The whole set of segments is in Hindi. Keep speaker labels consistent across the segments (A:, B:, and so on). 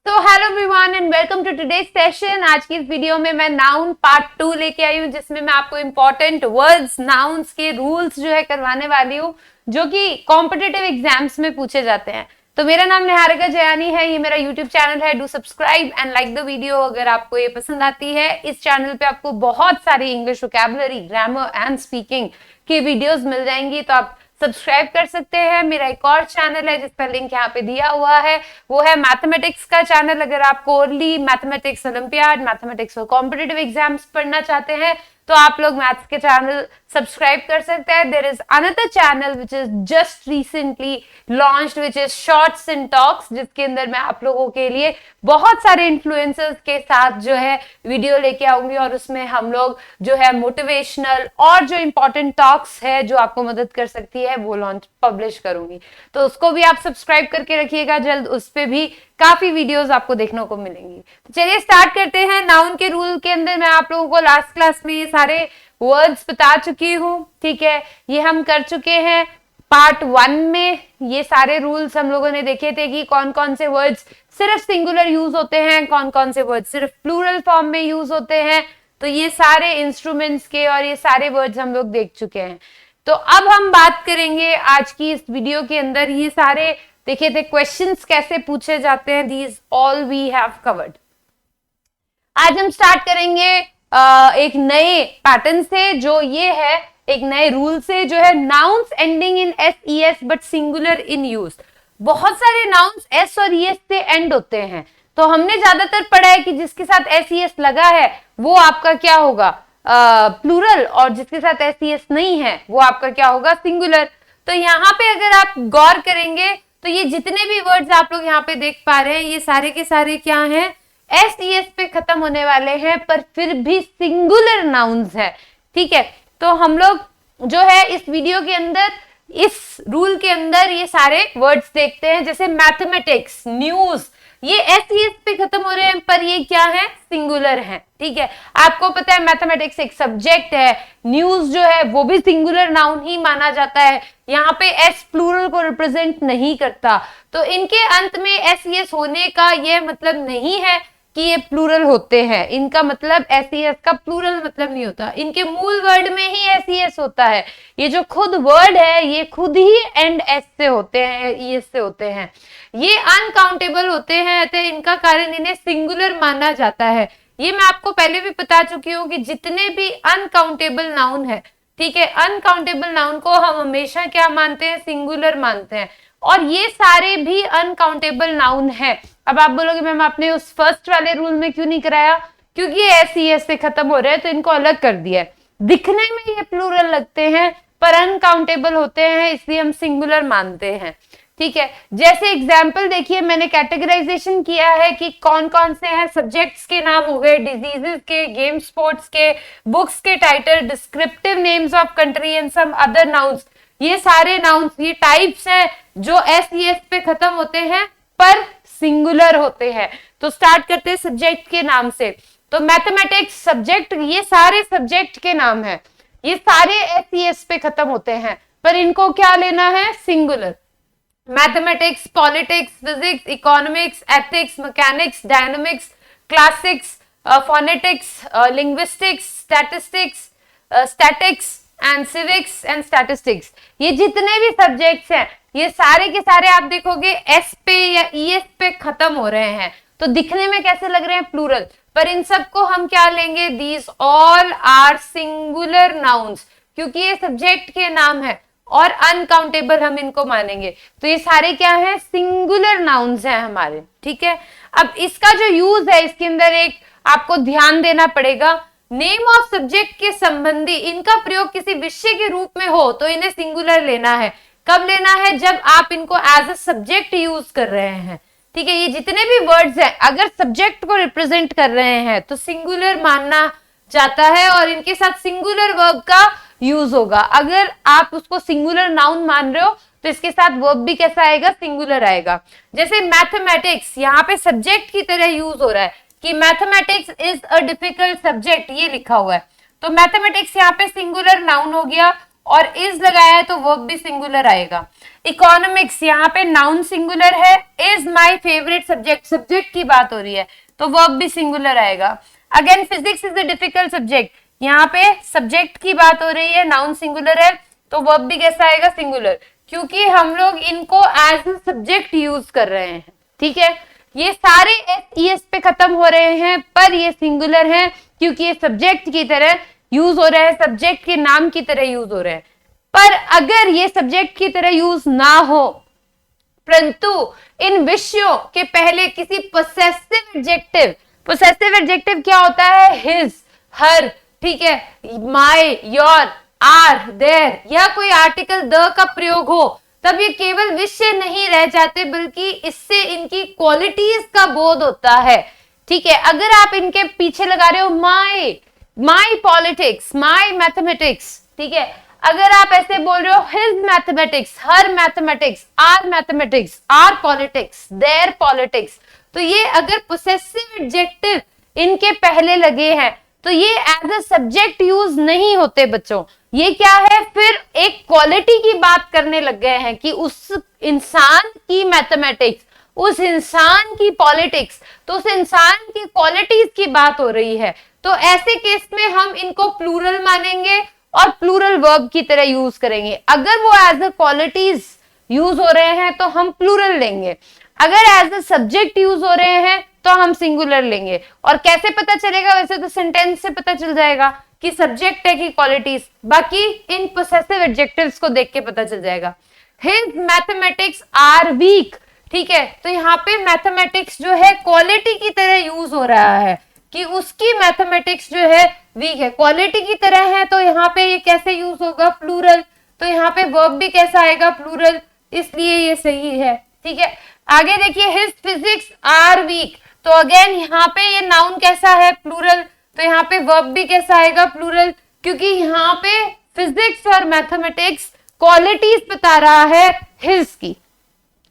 A: तो hello everyone and welcome to today's session. आज की इस वीडियो में मैं नाउन पार्ट 2 लेके आई हूँ, जिसमें मैं आपको इंपॉर्टेंट वर्ड्स नाउन्स के रूल्स जो है करवाने वाली हूँ, जो कि कॉम्पिटिटिव एग्जाम्स में पूछे जाते हैं। तो मेरा नाम निहारिका जयानी है, ये मेरा यूट्यूब चैनल है। Do subscribe and like the video अगर आपको ये पसंद आती है। इस चैनल पे आपको बहुत सारी English vocabulary, grammar and speaking की वीडियोस मिल जाएंगी, तो आप सब्सक्राइब कर सकते हैं। मेरा एक और चैनल है जिसका लिंक यहाँ पे दिया हुआ है, वो है मैथमेटिक्स का चैनल। अगर आप कोरली mathematics olympiad, mathematics for competitive exams पढ़ना चाहते हैं तो आप लोग मैथ्स के चैनल सब्सक्राइब कर सकते हैं। There is another channel which is just recently launched, which is shorts and talks, जिसके अंदर मैं आप लोगों के लिए बहुत सारे इन्फ्लुएंसर्स के साथ जो है वीडियो लेके आऊंगी, और उसमें हम लोग जो है मोटिवेशनल और जो इंपॉर्टेंट टॉक्स है जो आपको मदद कर सकती है वो लॉन्च पब्लिश करूंगी। तो उसको भी आप सब्सक्राइब करके रखिएगा, जल्द उस पे भी काफी वीडियोस आपको देखने को मिलेंगी। तो चलिए स्टार्ट करते हैं। नाउन के रूल के अंदर मैं आप लोगों को लास्ट क्लास में ये सारे वर्ड्स बता चुकी हूँ, ठीक है। ये हम कर चुके हैं पार्ट 1 में। ये सारे रूल्स हम लोगों ने देखे थे कि कौन कौन से वर्ड्स सिर्फ सिंगुलर यूज होते हैं, कौन कौन से वर्ड्स सिर्फ प्लूरल फॉर्म में यूज होते हैं। तो ये सारे इंस्ट्रूमेंट्स के और ये सारे वर्ड्स हम लोग देख चुके हैं। तो अब हम बात करेंगे आज की इस वीडियो के अंदर, ये सारे देखे थे क्वेश्चंस कैसे पूछे जाते हैं, these all we have covered. आज हम स्टार्ट करेंगे एक नए पैटर्न से, जो ये है एक नए रूल से, जो है nouns ending in S but singular in use. बहुत सारे नाउन्स एस और ईएस से एंड होते हैं, तो हमने ज्यादातर पढ़ा है कि जिसके साथ एस लगा है वो आपका क्या होगा, प्लूरल, और जिसके साथ एस नहीं है वो आपका क्या होगा, सिंगुलर। तो यहाँ पे अगर आप गौर करेंगे तो ये जितने भी वर्ड्स आप लोग यहाँ पे देख पा रहे हैं, ये सारे के सारे क्या हैं, एस पे खत्म होने वाले हैं, पर फिर भी सिंगुलर नाउन्स है, ठीक है। तो हम लोग जो है इस वीडियो के अंदर, इस रूल के अंदर ये सारे वर्ड्स देखते हैं। जैसे मैथमेटिक्स, न्यूज, ये एस पे खत्म हो रहे हैं, पर ये क्या है, सिंगुलर है, ठीक है। आपको पता है मैथमेटिक्स एक सब्जेक्ट है, न्यूज जो है वो भी सिंगुलर नाउन ही माना जाता है। यहाँ पे एस प्लूरल को रिप्रेजेंट नहीं करता, तो इनके अंत में एस होने का ये मतलब नहीं है कि ये प्लूरल होते हैं। इनका मतलब एस का प्लूरल मतलब नहीं होता, इनके मूल वर्ड में ही एस होता है। ये जो खुद वर्ड है ये खुद ही एंड एस से होते हैं, ईएस से होते हैं। ये अनकाउंटेबल होते हैं, तो इनका कारण इन्हें सिंगुलर माना जाता है। ये मैं आपको पहले भी बता चुकी हूँ कि जितने भी अनकाउंटेबल नाउन है, ठीक है, अनकाउंटेबल नाउन को हम हमेशा क्या मानते हैं, सिंगुलर मानते हैं, और ये सारे भी अनकाउंटेबल नाउन है। अब आप बोलोगे मैम आपने उस फर्स्ट वाले रूल में क्यों नहीं कराया, क्योंकि ये एस से खत्म हो रहे हैं तो इनको अलग कर दिया है। दिखने में ये प्लूरल लगते हैं पर अनकाउंटेबल होते हैं, इसलिए हम सिंगुलर मानते हैं, ठीक है। जैसे एग्जाम्पल देखिए, मैंने कैटेगराइजेशन किया है कि कौन कौन से हैं, सब्जेक्ट्स के नाम हो गए, डिजीजेस के, गेम स्पोर्ट्स के, बुक्स के title, descriptive names of country and some other nouns. ये सारे नाउन्स, ये टाइप्स हैं जो एस पे खत्म होते हैं पर सिंगुलर होते हैं। तो स्टार्ट करते हैं सब्जेक्ट के नाम से। तो मैथमेटिक्स सब्जेक्ट, ये सारे सब्जेक्ट के नाम है, ये सारे एस पे खत्म होते हैं, पर इनको क्या लेना है, singular. Mathematics, politics, physics, economics, ethics, mechanics, dynamics, classics, phonetics, linguistics, statistics, statics and civics and statistics, ये जितने भी सब्जेक्ट्स हैं ये सारे के सारे आप देखोगे एस पे या ईएस पे खत्म हो रहे हैं। तो दिखने में कैसे लग रहे हैं, प्लूरल, पर इन सबको हम क्या लेंगे, these all are singular nouns, क्योंकि ये सब्जेक्ट के नाम है और अनकाउंटेबल हम इनको मानेंगे। तो ये सारे क्या है, सिंगुलर नाउन्स हैं हमारे, ठीक है। अब इसका जो यूज है, इसके अंदर एक आपको ध्यान देना पड़ेगा, नेम ऑफ सब्जेक्ट के संबंधी इनका प्रयोग किसी विषय के रूप में हो तो इन्हें सिंगुलर लेना है। कब लेना है, जब आप इनको एज अ सब्जेक्ट यूज कर रहे हैं, ठीक है। ये जितने भी वर्ड्स हैं अगर सब्जेक्ट को रिप्रेजेंट कर रहे हैं तो सिंगुलर मानना जाता है, और इनके साथ सिंगुलर वर्ब का यूज होगा। अगर आप उसको सिंगुलर नाउन मान रहे हो तो इसके साथ वर्ब भी कैसा आएगा, सिंगुलर आएगा। जैसे मैथमेटिक्स, यहाँ पे सब्जेक्ट की तरह यूज हो रहा है कि mathematics is a difficult subject, ये लिखा हुआ है, तो मैथमेटिक्स यहाँ पे सिंगुलर नाउन हो गया। और इज लगाया है तो वर्ब भी सिंगुलर आएगा। इकोनॉमिक्स, यहाँ पे नाउन सिंगुलर है, is my favourite subject, subject की बात हो रही है तो वर्ब भी सिंगुलर आएगा। Again physics is a difficult subject, यहाँ पे सब्जेक्ट की बात हो रही है, नाउन सिंगुलर है तो वर्ब भी कैसा आएगा, सिंगुलर, क्योंकि हम लोग इनको एज अ सब्जेक्ट यूज कर रहे हैं। ठीक है, ये सारे एस पे खत्म हो रहे हैं पर ये सिंगुलर है क्योंकि ये सब्जेक्ट की तरह यूज हो रहा है, सब्जेक्ट के नाम की तरह यूज हो रहा है। पर अगर ये सब्जेक्ट की तरह यूज ना हो, परंतु इन विषयों के पहले किसी पोसेसिव एडजेक्टिव, पोसेसिव एडजेक्टिव क्या होता है, हिज, हर, ठीक है, माय, योर, आर, देयर, या कोई आर्टिकल द का प्रयोग हो, तब ये केवल विषय नहीं रह जाते बल्कि इससे इनकी क्वालिटीज का बोध होता है। ठीक है, अगर आप इनके पीछे लगा रहे हो माय पॉलिटिक्स, माय मैथमेटिक्स, ठीक है, अगर आप ऐसे बोल रहे हो his mathematics, her mathematics, our politics, their politics, तो ये अगर पोसेसिव एडजेक्टिव इनके पहले लगे हैं तो ये एज अ सब्जेक्ट यूज नहीं होते बच्चों। ये क्या है, फिर एक क्वालिटी की बात करने लग गए हैं कि उस इंसान की मैथमेटिक्स, उस इंसान की पॉलिटिक्स, तो उस इंसान की क्वालिटीज की बात हो रही है। तो ऐसे केस में हम इनको प्लूरल मानेंगे और प्लूरल वर्ब की तरह यूज करेंगे। अगर वो एज अ क्वालिटीज यूज हो रहे हैं तो हम प्लूरल लेंगे, अगर एज अ सब्जेक्ट यूज हो रहे हैं तो हम सिंगुलर लेंगे। और कैसे पता चलेगा, वैसे तो सेंटेंस से पता चल जाएगा कि सब्जेक्ट है कि क्वालिटीज, बाकी इन पोसेसिव एडजेक्टिव्स को देख के पता चल जाएगा। हिज मैथमेटिक्स आर वीक, ठीक है, तो यहाँ पे मैथमेटिक्स जो है क्वालिटी की तरह यूज हो रहा है कि उसकी मैथमेटिक्स जो है वीक है, क्वालिटी की तरह है, तो यहाँ पे ये कैसे यूज होगा, प्लूरल, तो यहाँ पे वर्ब भी कैसा आएगा, प्लूरल, इसलिए ये सही है। ठीक है, आगे देखिए हिज फिजिक्स आर वीक, तो अगेन यहाँ पे ये नाउन कैसा है, प्लूरल, तो यहाँ पे वर्ब भी कैसा आएगा, प्लूरल, क्योंकि यहाँ पे फिजिक्स और मैथमेटिक्स क्वालिटीज बता रहा है हिज की,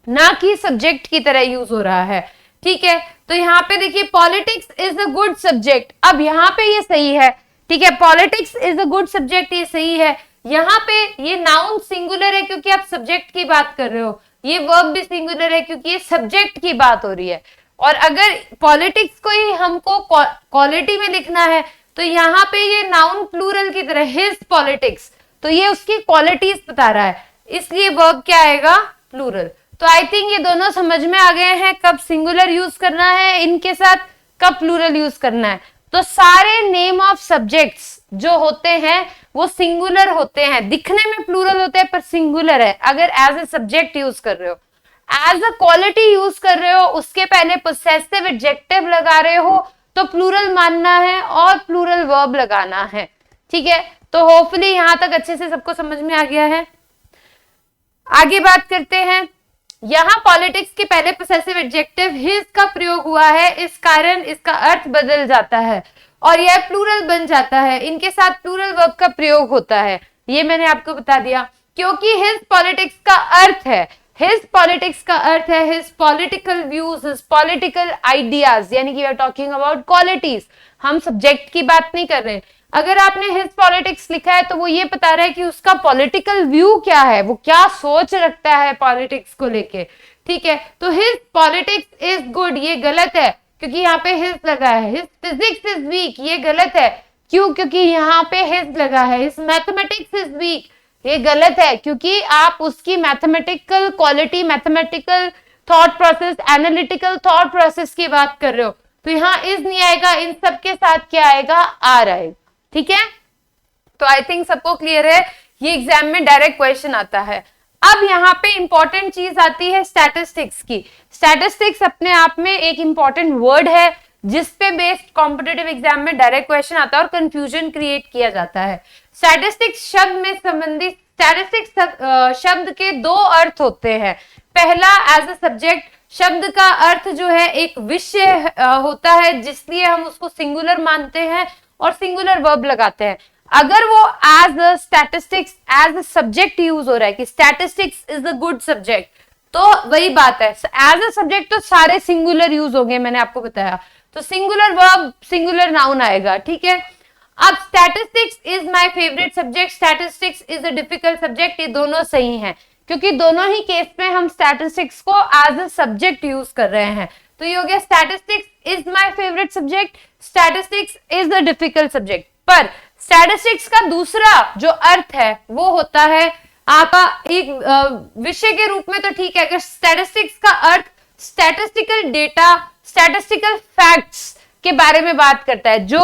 A: ना कि सब्जेक्ट की तरह यूज हो रहा है। ठीक है, तो यहाँ पे देखिए politics is a good subject, अब यहाँ पे ये सही है, ठीक है, politics is a good subject, ये सही है। यहाँ पे ये नाउन सिंगुलर है क्योंकि आप सब्जेक्ट की बात कर रहे हो, ये वर्ब भी सिंगुलर है क्योंकि ये सब्जेक्ट की बात हो रही है। और अगर पॉलिटिक्स को ही हमको क्वालिटी में लिखना है तो यहाँ पे ये नाउन प्लूरल की तरह हिज पॉलिटिक्स, तो ये उसकी क्वालिटीज बता रहा है, इसलिए वर्ब क्या आएगा, प्लूरल। तो आई थिंक ये दोनों समझ में आ गए हैं कब सिंगुलर यूज करना है इनके साथ, कब प्लूरल यूज करना है। तो सारे नेम ऑफ सब्जेक्ट्स जो होते हैं वो सिंगुलर होते हैं, दिखने में प्लूरल होते हैं पर सिंगुलर है अगर एज ए सब्जेक्ट यूज कर रहे हो। एज अ क्वालिटी यूज कर रहे हो, उसके पहले पोसेसिव एडजेक्टिव लगा रहे हो तो प्लूरल मानना है और प्लूरल वर्ब लगाना है। ठीक है, तो होपफुली यहां तक अच्छे से सबको समझ में आ गया है। आगे बात करते हैं, यहाँ पॉलिटिक्स के पहले पोसेसिव एडजेक्टिव हिज का प्रयोग हुआ है, इस कारण इसका अर्थ बदल जाता है और यह प्लूरल बन जाता है, इनके साथ प्लूरल वर्ब का प्रयोग होता है, ये मैंने आपको बता दिया। क्योंकि हिज पॉलिटिक्स का अर्थ है, हिज पॉलिटिक्स का अर्थ है his political views, his political ideas, यानी कि we are talking about qualities, हम सब्जेक्ट की बात नहीं कर रहे हैं। अगर आपने हिज पॉलिटिक्स लिखा है तो वो ये बता रहा है कि उसका पॉलिटिकल व्यू क्या है, वो क्या सोच रखता है पॉलिटिक्स को लेके। ठीक है, तो हिज पॉलिटिक्स इज गुड, ये गलत है क्योंकि यहाँ पे हिज लगा है। हिज फिजिक्स इज वीक, ये गलत है, क्यों, क्योंकि यहाँ पे हिज लगा है। हिज मैथमेटिक्स इज वीक, ये गलत है क्योंकि आप उसकी mathematical quality, mathematical thought process, analytical thought process की बात कर रहे हो, तो यहाँ इज नहीं आएगा, इन सब के साथ क्या आएगा, आर आएगा। ठीक है, तो आई थिंक सबको क्लियर है, ये एग्जाम में डायरेक्ट क्वेश्चन आता है। अब यहाँ पे इंपॉर्टेंट चीज आती है स्टैटिस्टिक्स की। स्टैटिस्टिक्स अपने आप में एक इंपॉर्टेंट वर्ड है जिसपे बेस्ड कॉम्पिटिटिव एग्जाम में डायरेक्ट क्वेश्चन आता है और कंफ्यूजन क्रिएट किया जाता है। स्टैटिस्टिक्स शब्द में संबंधित, स्टैटिस्टिक्स शब्द के दो अर्थ होते हैं। पहला, एज अ सब्जेक्ट, शब्द का अर्थ जो है एक विषय होता है, जिसलिए हम उसको सिंगुलर मानते हैं और सिंगुलर वर्ब लगाते हैं। अगर वो as a statistics, as a subject use हो रहा है कि statistics is a good subject, तो वही बात है, एज अ सब्जेक्ट तो सारे सिंगुलर यूज हो गए, मैंने आपको बताया, तो सिंगुलर वर्ब, सिंगुलर नाउन आएगा। ठीक है, अब statistics is my favourite subject, statistics is a difficult subject, ये दोनों सही हैं क्योंकि दोनों ही केस में हम स्टैटिस्टिक्स को एज अ सब्जेक्ट यूज कर रहे हैं। तो ये हो गया statistics is my favourite subject, statistics is the difficult subject. पर स्टैटिस्टिक्स का दूसरा जो अर्थ है वो होता है आपका एक विषय के रूप में, तो ठीक है, अगर स्टैटिस्टिक्स का अर्थ स्टैटिस्टिकल डेटा, स्टैटिस्टिकल फैक्ट्स के बारे में बात करता है, जो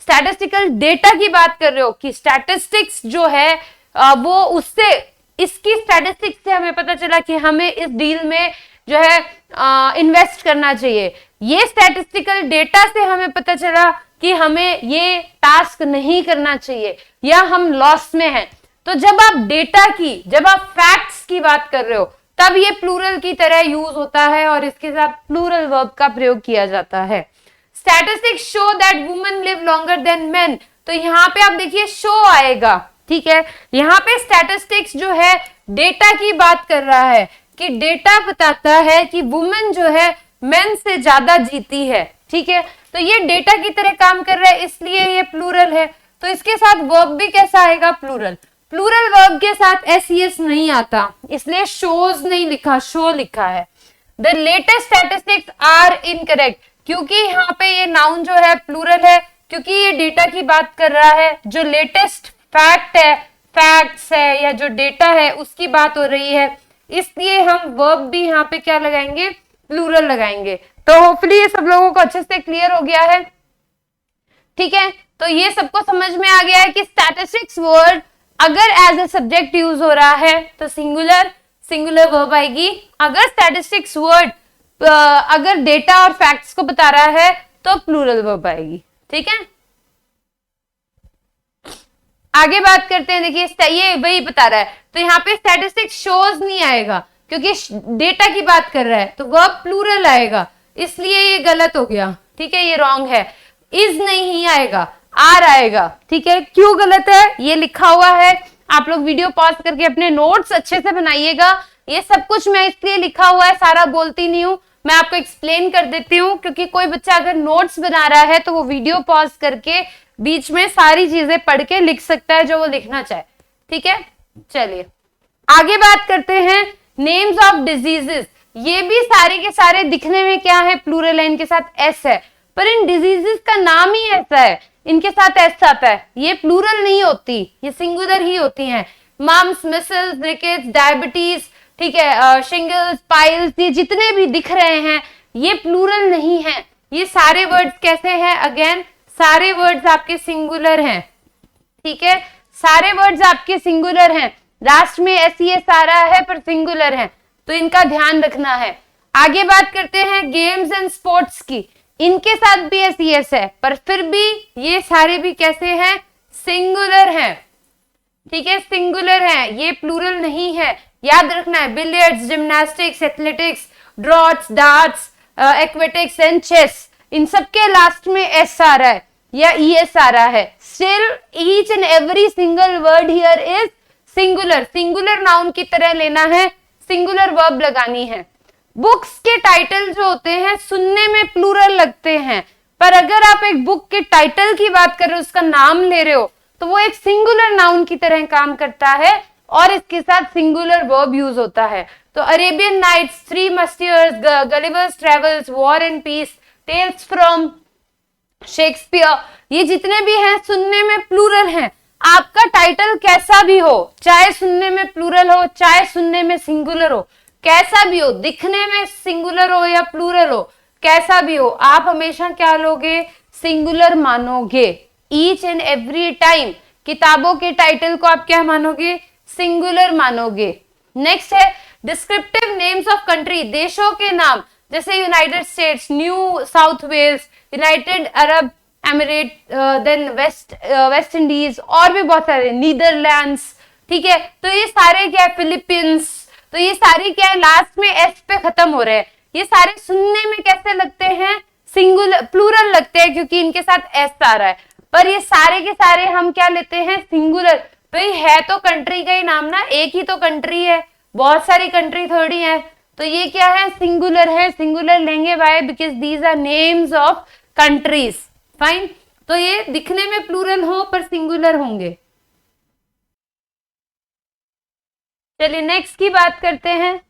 A: स्टैटिस्टिकल डेटा की बात कर रहे हो कि स्टैटिस्टिक्स जो है वो उससे, इसकी स्टैटिस्टिक्स से हमें पता चला कि हमें इस डील में जो है इन्वेस्ट करना चाहिए, ये स्टैटिस्टिकल डेटा से हमें पता चला कि हमें ये टास्क नहीं करना चाहिए या हम लॉस में हैं। तो जब आप डेटा की, जब आप फैक्ट्स की बात कर रहे हो तब ये प्लूरल की तरह यूज होता है और इसके साथ प्लूरल वर्ब का प्रयोग किया जाता है। Statistics show that women live longer than main, तो यहाँ पे आप देखिए शो आएगा, ठीक है। यहाँ पे स्टैटिस्टिक्स जो है डेटा की बात कर रहा है कि डेटा बताता है कि वुमेन जो है मेन से ज्यादा जीती है, ठीक है। तो ये डेटा की तरह काम कर रहा है, इसलिए ये प्लूरल है। तो इसके साथ वर्ब भी कैसा आएगा, प्लूरल। प्लूरल वर्ब के साथ एस नहीं आता, इसलिए शोज नहीं लिखा, शो लिखा है। The latest statistics are incorrect, क्योंकि यहाँ पे ये नाउन जो है प्लूरल है, क्योंकि ये डेटा की बात कर रहा है, जो लेटेस्ट फैक्ट है, फैक्ट्स है या जो डेटा है उसकी बात हो रही है, इसलिए हम वर्ब भी यहाँ पे क्या लगाएंगे, प्लूरल लगाएंगे। तो होपफुली ये सब लोगों को अच्छे से क्लियर हो गया है, ठीक है। तो ये सबको समझ में आ गया है कि स्टैटिस्टिक्स वर्ड अगर एज ए सब्जेक्ट यूज हो रहा है तो सिंगुलर वर्ब आएगी, अगर स्टैटिस्टिक्स वर्ड अगर डेटा और फैक्ट्स को बता रहा है तो प्लूरल वर्ब आएगी, ठीक है। आगे बात करते हैं, देखिए ये वही बता रहा है, तो यहाँ पे स्टैटिस्टिक्स शोज नहीं आएगा क्योंकि डेटा की बात कर रहा है, तो वर्ब प्लूरल आएगा, इसलिए ये गलत हो गया, ठीक है, ये रॉन्ग है। इज नहीं आएगा, आर आएगा, ठीक है। क्यों गलत है, ये लिखा हुआ है, आप लोग वीडियो पॉज करके अपने नोट्स अच्छे से बनाइएगा। ये सब कुछ मैं इसलिए लिखा हुआ है, सारा बोलती नहीं हूँ, मैं आपको एक्सप्लेन कर देती हूँ, क्योंकि कोई बच्चा अगर नोट्स बना रहा है तो वो वीडियो पॉज करके बीच में सारी चीजें पढ़ के लिख सकता है जो वो लिखना चाहे, ठीक है। चलिए आगे बात करते हैं, नेम्स ऑफ डिजीजेस। ये भी सारे के सारे दिखने में क्या है, प्लूरल है, इनके साथ एस है, पर इन डिजीजेस का नाम ही ऐसा है, इनके साथ एस आता है, ये प्लूरल नहीं होती, ये सिंगुलर ही होती हैं। मम्स, मिसल्स, रिकेट्स, डायबिटीज, ठीक है, शिंगल्स, पाइल्स, ये जितने भी दिख रहे हैं ये प्लूरल नहीं है। ये सारे वर्ड्स कैसे हैं, अगेन सारे वर्ड्स आपके सिंगुलर हैं, ठीक है, सारे वर्ड्स आपके सिंगुलर हैं, लास्ट में एस आ रहा है पर सिंगुलर है, तो इनका ध्यान रखना है। आगे बात करते हैं गेम्स एंड स्पोर्ट्स की, इनके साथ भी एस है, पर फिर भी ये सारे भी कैसे हैं, सिंगुलर हैं, ठीक है, सिंगुलर हैं, ये प्लूरल नहीं है, याद रखना है। Billiards, gymnastics, athletics, draughts, darts, aquatics and chess, इन सबके लास्ट में एस आ रहा है या ईएस आ रहा है, still each and every single word here is singular, singular noun की तरह लेना है, सिंगुलर वर्ब लगानी है। बुक्स के टाइटल जो होते हैं सुनने में प्लूरल लगते हैं, पर अगर आप एक बुक के टाइटल की बात कर रहे हो, उसका नाम ले रहे हो, तो वो एक सिंगुलर नाउन की तरह काम करता है और इसके साथ सिंगुलर वर्ब यूज होता है। तो Arabian Nights, Three Musketeers, Gulliver's Travels, War and Peace, Tales from Shakespeare, ये जितने भी हैं सुनने में प्लूरल हैं। आपका टाइटल कैसा भी हो, चाहे सुनने में प्लूरल हो चाहे सुनने में सिंगुलर हो, कैसा भी हो, दिखने में सिंगुलर हो या प्लूरल हो, कैसा भी हो, आप हमेशा क्या लोगे, सिंगुलर मानोगे ईच एंड एवरी टाइम। किताबों के टाइटल को आप क्या मानोगे, सिंगुलर मानोगे। नेक्स्ट है डिस्क्रिप्टिव नेम्स ऑफ कंट्री, देशों के नाम, जैसे United States, New South Wales, United Arab Emirate, then West Indies, और भी बहुत सारे, नीदरलैंड्स, ठीक है। तो ये सारे क्या है, फिलीपींस, तो ये सारे क्या है, लास्ट में एस पे खत्म हो रहे हैं। ये सारे सुनने में कैसे लगते हैं, सिंगुलर, प्लूरल लगते हैं क्योंकि इनके साथ एस आ रहा है, पर ये सारे के सारे हम क्या लेते हैं, सिंगुलर। भाई है तो कंट्री का ही नाम ना, एक ही तो कंट्री है, बहुत सारी कंट्री थोड़ी है, तो ये क्या है, सिंगुलर है, सिंगुलर लेंगे by because these are names of countries, fine. तो ये दिखने में प्लूरल हो पर सिंगुलर होंगे। चलिए नेक्स्ट की बात करते हैं।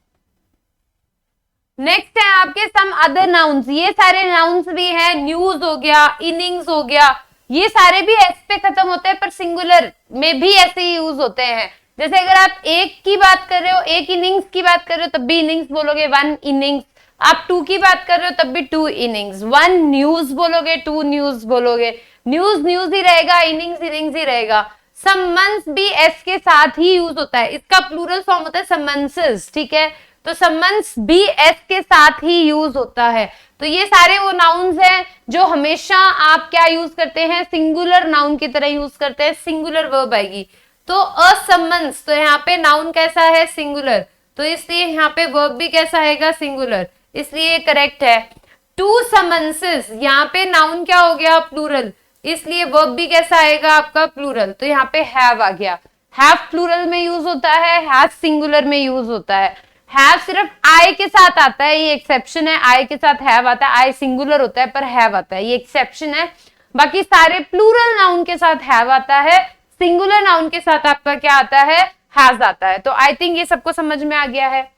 A: नेक्स्ट है आपके सम अदर नाउन्स। ये सारे नाउन्स भी हैं, न्यूज हो गया, इनिंग्स हो गया, ये सारे भी एस पे खत्म होते हैं पर सिंगुलर में भी ऐसे ही यूज होते हैं। जैसे अगर आप एक की बात कर रहे हो, एक इनिंग्स की बात कर रहे हो तब भी इनिंग्स बोलोगे, वन इनिंग्स। आप टू की बात कर रहे हो तब भी टू इनिंग्स। वन न्यूज बोलोगे, टू न्यूज बोलोगे, न्यूज न्यूज ही रहेगा, इनिंग्स इनिंग्स ही रहेगा। सम्मन्स भी एस के साथ ही यूज होता है, इसका प्लूरल फॉर्म होता है सम्मन्सेस, ठीक है। तो सम्मन्स भी एस के साथ ही यूज होता है। तो ये सारे वो नाउन्स हैं जो हमेशा आप क्या यूज करते हैं, सिंगुलर नाउन की तरह यूज करते हैं, सिंगुलर वर्ब आएगी। तो असम्मन्स, तो यहाँ पे नाउन कैसा है, सिंगुलर, तो इसलिए यहाँ पे वर्ब भी कैसा आएगा, सिंगुलर, इसलिए करेक्ट है। टू समन्सेस, यहाँ पे नाउन क्या हो गया, प्लूरल, इसलिए वर्ब भी कैसा आएगा आपका, प्लूरल, तो यहाँ पे हैव आ गया। हैव प्लूरल में यूज होता है, हैव सिंगुलर में यूज होता है। हैव सिर्फ आई के साथ आता है, ये एक्सेप्शन है, आई के साथ हैव आता है, आई सिंगुलर होता है पर हैव आता है, ये एक्सेप्शन है। बाकी सारे प्लूरल नाउन के साथ हैव आता है, सिंगुलर नाउन के साथ आपका क्या आता है, हैज आता है। तो आई थिंक ये सबको समझ में आ गया है।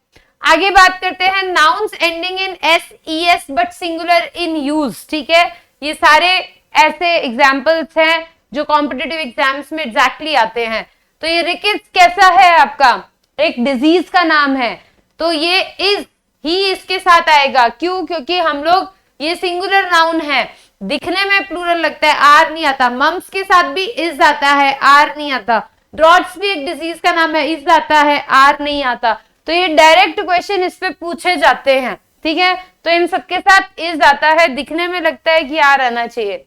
A: आगे बात करते हैं nouns ending in S E S but singular in use, ठीक है। ये सारे ऐसे एग्जाम्पल्स हैं जो कॉम्पिटिटिव एग्जाम्स में एग्जैक्टली आते हैं। तो ये रिकेट्स कैसा है आपका, एक डिजीज का नाम है, तो ये इज ही इसके साथ आएगा, क्यों, क्योंकि हम लोग, ये सिंगुलर नाउन है, दिखने में प्लूरल लगता है, आर नहीं आता। मम्स के साथ भी इज आता है, आर नहीं आता। ड्रॉट्स भी एक डिजीज का नाम है, इज आता है, आर नहीं आता। तो ये डायरेक्ट क्वेश्चन इस पे पूछे जाते हैं, ठीक है। तो इन सबके साथ इज आता है, दिखने में लगता है कि आर आना चाहिए।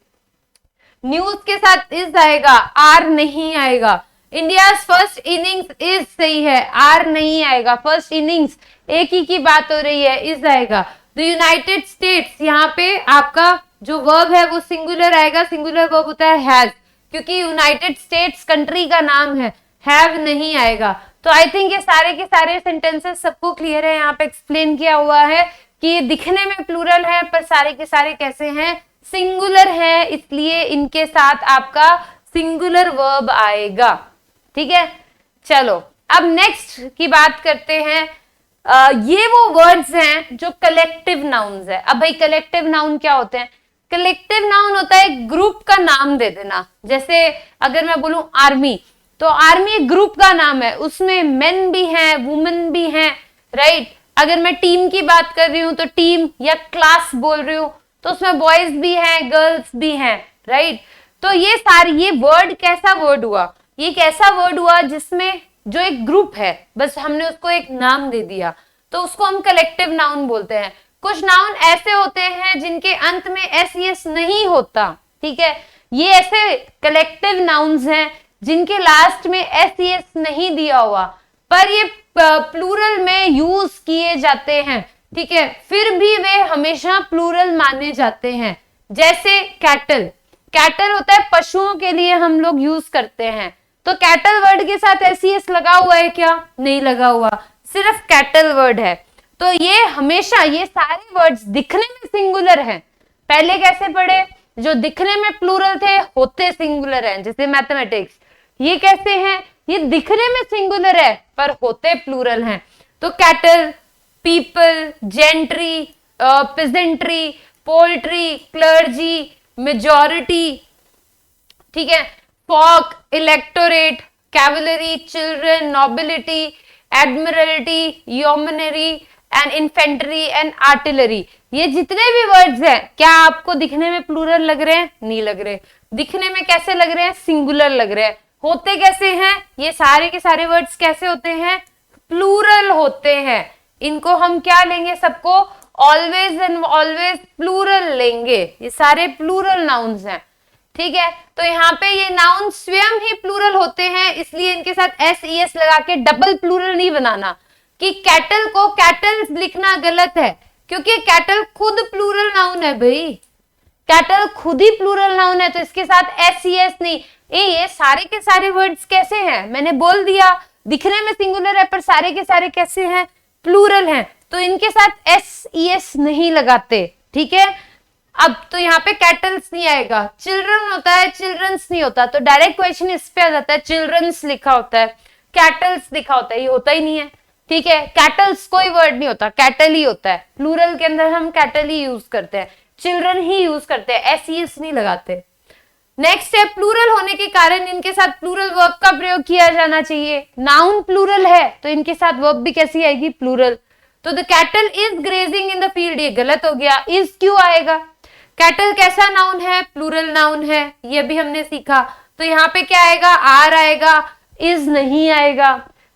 A: न्यूज के साथ इज आएगा, आर नहीं आएगा। इंडिया फर्स्ट इनिंग्स इज सही है, आर नहीं आएगा। फर्स्ट इनिंग्स एक ही की बात हो रही है, इज आएगा। द यूनाइटेड स्टेट्स, यहाँ पे आपका जो वर्ब है वो सिंगुलर आएगा, सिंगुलर वर्ब होता है हैज, क्योंकि यूनाइटेड स्टेट्स कंट्री का नाम है, हैव नहीं आएगा। तो आई थिंक ये सारे के सारे सेंटेंसेस सबको क्लियर है, यहाँ पे एक्सप्लेन किया हुआ है कि ये दिखने में प्लूरल है पर सारे के सारे कैसे हैं, सिंगुलर है, इसलिए इनके साथ आपका सिंगुलर वर्ब आएगा, ठीक है। चलो अब नेक्स्ट की बात करते हैं। ये वो वर्ड्स हैं जो कलेक्टिव नाउन्स है। अब भाई कलेक्टिव नाउन क्या होते हैं, कलेक्टिव नाउन होता है एक ग्रुप का नाम दे देना। जैसे अगर मैं बोलूं आर्मी, तो आर्मी एक ग्रुप का नाम है, उसमें मेन भी हैं, वुमेन भी हैं, राइट। अगर मैं टीम की बात कर रही हूं तो टीम, या क्लास बोल रही हूं तो उसमें बॉयज भी हैं, गर्ल्स भी हैं, राइट। तो ये सारी, ये वर्ड कैसा वर्ड हुआ, ये एक ऐसा वर्ड हुआ जिसमें जो एक ग्रुप है, बस हमने उसको एक नाम दे दिया, तो उसको हम कलेक्टिव नाउन बोलते हैं। कुछ नाउन ऐसे होते हैं जिनके अंत में एस एस नहीं होता, ठीक है। ये ऐसे कलेक्टिव नाउन्स हैं जिनके लास्ट में एस एस नहीं दिया हुआ, पर ये प्लूरल में यूज किए जाते हैं, ठीक है, फिर भी वे हमेशा प्लूरल माने जाते हैं। जैसे कैटल, कैटल होता है पशुओं के लिए हम लोग यूज करते हैं, तो कैटल वर्ड के साथ एस लगा हुआ है क्या, नहीं लगा हुआ, सिर्फ कैटल वर्ड है। तो ये हमेशा, ये सारे वर्ड्स दिखने में सिंगुलर हैं। पहले कैसे पढ़े, जो दिखने में प्लूरल थे होते सिंगुलर हैं, जैसे मैथमेटिक्स, ये कैसे हैं, ये दिखने में सिंगुलर है पर होते प्लूरल हैं। तो cattle, people, gentry, pageantry, poultry, clergy, majority, ठीक है, folk, electorate, cavalry, children, nobility, admiralty, yeomanry and infantry and artillery. ये जितने भी वर्ड्स हैं, क्या आपको दिखने में प्लूरल लग रहे हैं, नहीं लग रहे, दिखने में कैसे लग रहे हैं, सिंगुलर लग रहे हैं। होते कैसे हैं, ये सारे के सारे वर्ड्स कैसे होते हैं, प्लूरल होते हैं। इनको हम क्या लेंगे, सबको ऑलवेज एंड ऑलवेज प्लूरल लेंगे, ये सारे प्लूरल नाउन्स हैं, ठीक है। तो यहाँ पे ये नाउन स्वयं ही प्लूरल होते हैं, इसलिए इनके साथ एस ई एस लगा के डबल प्लूरल नहीं बनाना कि कैटल को कैटल्स लिखना गलत है, क्योंकि कैटल खुद प्लूरल नाउन है भाई, कैटल खुद ही प्लूरल नाउन है, तो इसके साथ एस ई एस नहीं। ये सारे के सारे वर्ड्स कैसे हैं, मैंने बोल दिया दिखने में सिंगुलर है पर सारे के सारे कैसे हैं, प्लूरल हैं, तो इनके साथ एस ई एस नहीं लगाते, ठीक है। अब तो यहाँ पे कैटल्स नहीं आएगा, चिल्ड्रन होता है, चिल्ड्रंस नहीं होता, तो डायरेक्ट क्वेश्चन इस पे आ जाता है, चिल्ड्रंस लिखा होता है, कैटल्स लिखा होता है, ये होता ही नहीं है, ठीक है। कैटल्स कोई वर्ड नहीं होता, कैटल ही होता है, प्लूरल के अंदर हम कैटल ही यूज करते हैं, चिल्ड्रन ही यूज करते हैं, एस नहीं लगाते। नेक्स्ट है प्लूरल होने के कारण इनके साथ प्लूरल वर्ब का प्रयोग किया जाना चाहिए। नाउन प्लूरल है तो इनके साथ वर्ब भी कैसी आएगी, प्लूरल। तो the cattle is grazing in the field, ये गलत हो गया, इज क्यों आएगा? कैटल कैसा नाउन है, प्लूरल नाउन है, ये भी हमने सीखा। तो यहाँ पे क्या आएगा, आर आएगा, इज नहीं आएगा।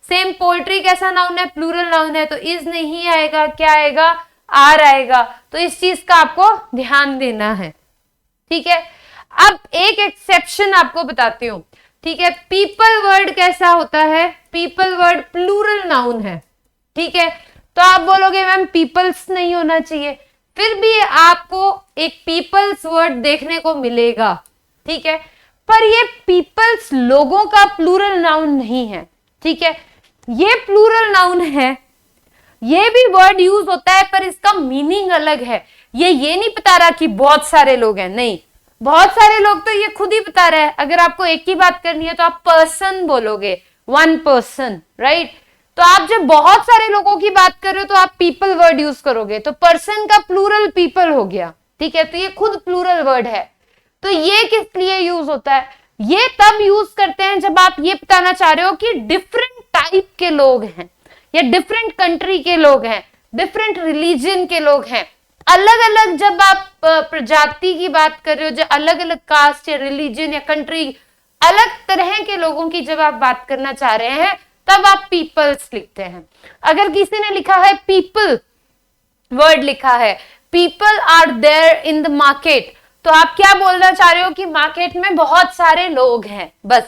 A: सेम पोल्ट्री कैसा नाउन है, प्लूरल नाउन है, तो इज नहीं आएगा, क्या आएगा, आर आएगा। तो इस चीज का आपको ध्यान देना है, ठीक है। अब एक एक्सेप्शन आपको बताती हूँ, ठीक है। पीपल वर्ड कैसा होता है, पीपल वर्ड प्लूरल नाउन है, ठीक है। तो आप बोलोगे मैम पीपल्स नहीं होना चाहिए, फिर भी आपको एक पीपल्स वर्ड देखने को मिलेगा, ठीक है। पर ये पीपल्स लोगों का प्लूरल नाउन नहीं है, ठीक है। ये प्लूरल नाउन है, ये भी वर्ड यूज होता है, पर इसका मीनिंग अलग है। ये नहीं बता रहा कि बहुत सारे लोग हैं, नहीं, बहुत सारे लोग तो ये खुद ही बता रहा है। अगर आपको एक ही बात करनी है तो आप पर्सन बोलोगे, वन पर्सन, राइट। तो आप जब बहुत सारे लोगों की बात कर रहे हो तो आप पीपल वर्ड यूज करोगे, तो पर्सन का प्लूरल पीपल हो गया, ठीक है। तो ये खुद प्लूरल वर्ड है। तो ये किस लिए यूज होता है, ये तब यूज करते हैं जब आप ये बताना चाह रहे हो कि डिफरेंट टाइप के लोग हैं, या डिफरेंट कंट्री के लोग हैं, डिफरेंट रिलीजन के लोग हैं। अलग अलग जब आप प्रजाति की बात कर रहे हो, जो अलग अलग कास्ट या रिलीजन या कंट्री, अलग तरह के लोगों की जब आप बात करना चाह रहे हैं, तब आप पीपल्स लिखते हैं। अगर किसी ने लिखा है पीपल वर्ड लिखा है, people are there in the market, तो आप क्या बोलना चाह रहे हो कि मार्केट में बहुत सारे लोग हैं, बस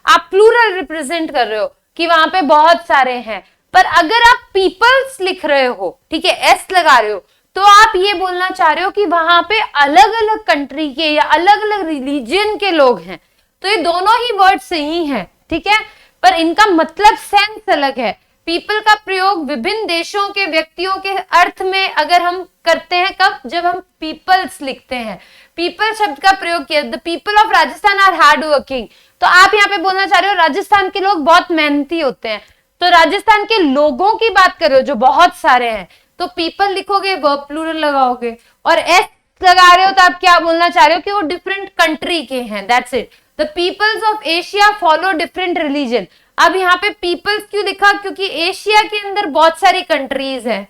A: आप प्लूरल रिप्रेजेंट कर रहे हो कि वहां पे बहुत सारे हैं। पर अगर आप पीपल्स लिख रहे हो, ठीक है, एस लगा रहे हो, तो आप ये बोलना चाह रहे हो कि वहां पे अलग अलग कंट्री के या अलग अलग रिलीजन के लोग हैं। तो ये दोनों ही वर्ड सही हैं, ठीक है, पर इनका मतलब सेंस अलग है। पीपल का प्रयोग विभिन्न देशों के व्यक्तियों के अर्थ में अगर हम करते हैं, कब, जब हम पीपल्स लिखते हैं। पीपल शब्द का प्रयोग किया, the people of Rajasthan are hard working, तो आप यहाँ पे बोलना चाह रहे हो राजस्थान के लोग बहुत मेहनती होते हैं। तो राजस्थान के लोगों की बात कर रहे हो जो बहुत सारे हैं, तो पीपल लिखोगे, वर्ब प्लूरल लगाओगे, और एस लगा रहे हो तो आप क्या बोलना चाह रहे हो कि वो डिफरेंट कंट्री के हैं, that's it. The peoples of Asia follow different religion. अब यहाँ पे पीपल्स क्यों लिखा, क्योंकि एशिया के अंदर बहुत सारी कंट्रीज हैं,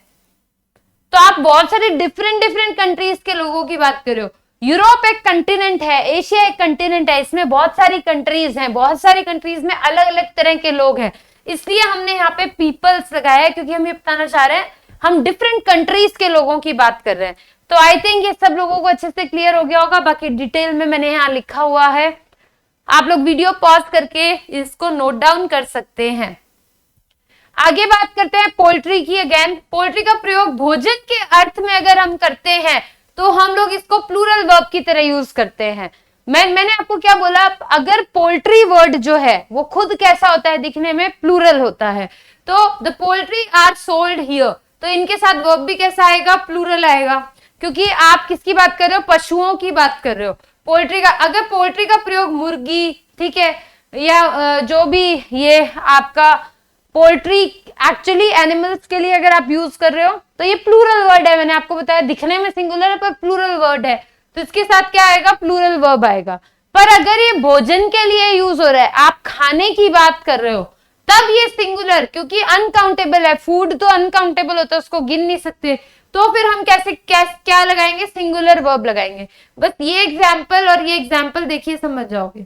A: तो आप बहुत सारे डिफरेंट कंट्रीज के लोगों की बात कर रहे हो। यूरोप एक कंटिनेंट है, एशिया एक कंटिनेंट है, इसमें बहुत सारी कंट्रीज हैं, बहुत सारी कंट्रीज में अलग अलग तरह के लोग हैं, इसलिए हमने यहाँ पे पीपल्स लगाया है, क्योंकि हम ये बताना चाह रहे हैं हम डिफरेंट कंट्रीज के लोगों की बात कर रहे हैं। तो आई थिंक ये सब लोगों को अच्छे से क्लियर हो गया होगा। बाकी डिटेल में मैंने यहाँ लिखा हुआ है, आप लोग वीडियो पॉज करके इसको नोट डाउन कर सकते हैं। आगे बात करते हैं पोल्ट्री की। अगेन पोल्ट्री का प्रयोग भोजन के अर्थ में अगर हम करते हैं तो हम लोग इसको प्लूरल वर्ब की तरह यूज करते हैं। मैंने आपको क्या बोला, अगर पोल्ट्री वर्ड जो है वो खुद कैसा होता है, दिखने में प्लूरल होता है। तो the poultry are sold here, तो इनके साथ वर्ब भी कैसा आएगा, प्लूरल आएगा, क्योंकि आप किसकी बात कर रहे हो, पशुओं की बात कर रहे हो। पोल्ट्री का, अगर पोल्ट्री का प्रयोग मुर्गी, ठीक है, या जो भी ये आपका पोल्ट्री एक्चुअली एनिमल्स के लिए अगर आप यूज कर रहे हो तो ये प्लूरल वर्ड है। मैंने आपको बताया दिखने में सिंगुलर है पर प्लूरल वर्ड है, तो इसके साथ क्या आएगा, प्लूरल वर्ब आएगा। पर अगर ये भोजन के लिए यूज हो रहा है, आप खाने की बात कर रहे हो, तब ये सिंगुलर, क्योंकि अनकाउंटेबल है, फूड तो अनकाउंटेबल होता है, उसको गिन नहीं सकते, तो फिर हम क्या लगाएंगे, सिंगुलर वर्ब लगाएंगे। बस ये एग्जाम्पल और ये एग्जाम्पल देखिए, समझ जाओगे।